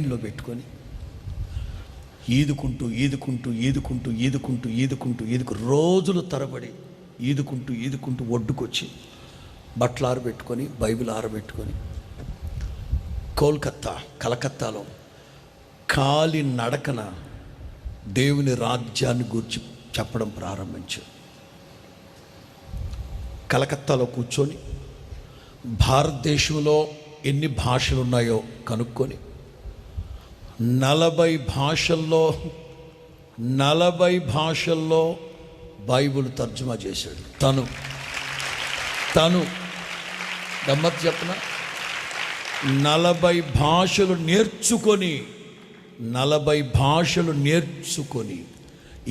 బైబిల్లో పెట్టుకొని ఈదుకుంటూ రోజులు తరబడి ఈదుకుంటూ ఒడ్డుకొచ్చి బట్టలు ఆరబెట్టుకొని బైబిల్ ఆరబెట్టుకొని కలకత్తాలో కాలి నడకన దేవుని రాజ్యాన్ని గురించి చెప్పడం ప్రారంభించాడు. కలకత్తాలో కూర్చొని భారతదేశంలో ఎన్ని భాషలు ఉన్నాయో కనుక్కొని 40 భాషల్లో బైబిల్ తర్జుమా చేశాడు. తను గమ్మత్తు చెప్పనా, 40 భాషలు నేర్చుకొని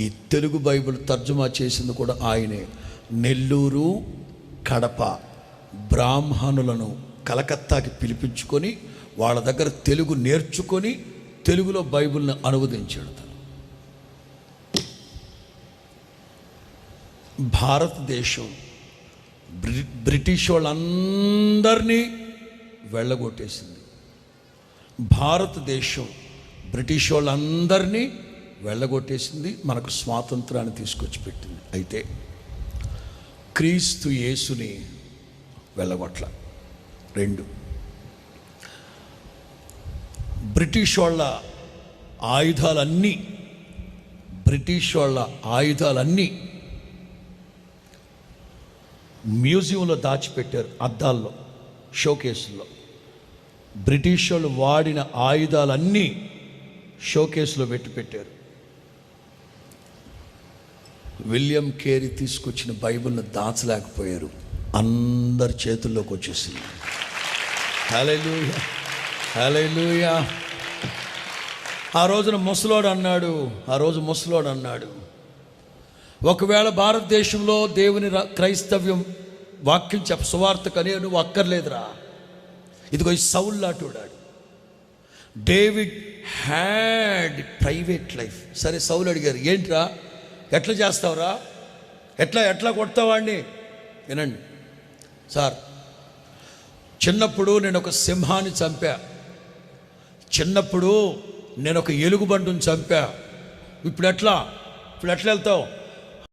ఈ తెలుగు బైబిల్ తర్జుమా చేసింది కూడా ఆయనే. నెల్లూరు, కడప బ్రాహ్మణులను కలకత్తాకి పిలిపించుకొని వాళ్ళ దగ్గర తెలుగు నేర్చుకొని తెలుగులో బైబిల్ని అనువదించాడు. భారతదేశం బ్రిటిష్ వాళ్ళందరినీ వెళ్ళగొట్టేసింది. బ్రిటిష్ వాళ్ళందరినీ వెళ్ళగొట్టేసింది, మనకు స్వాతంత్రాన్ని తీసుకొచ్చి పెట్టింది. అయితే క్రీస్తు యేసుని వెళ్ళగొట్ల. 2, బ్రిటిష్ వాళ్ళ ఆయుధాలన్నీ మ్యూజియంలో దాచిపెట్టారు, అద్దాల్లో, షోకేసుల్లో. బ్రిటిష్ వాళ్ళు వాడిన ఆయుధాలన్నీ షోకేసులో పెట్టారు. విలియం కేరీ తీసుకొచ్చిన బైబిల్ని దాచలేకపోయారు, అందరి చేతుల్లోకి వచ్చేసింది. హల్లెలూయా, హల్లెలూయా. ఆ రోజు ముసలోడు అన్నాడు, ఒకవేళ భారతదేశంలో దేవుని క్రైస్తవ్యం వాక్యం సువార్త కనే నువ్వు అక్కర్లేదురా, ఇదిగో ఈ సౌల్ లాంటివాడు. David had private life. సరే, సౌలు అడిగారు, ఏంట్రా ఎట్లా చేస్తావురా, ఎట్లా కొడతావాడిని? వినండి సార్, చిన్నప్పుడు నేను ఒక సింహాన్ని చంపా, చిన్నప్పుడు నేను ఒక ఎలుగుబంటుని చంపా, ఇప్పుడు ఎట్లా వెళ్తావు?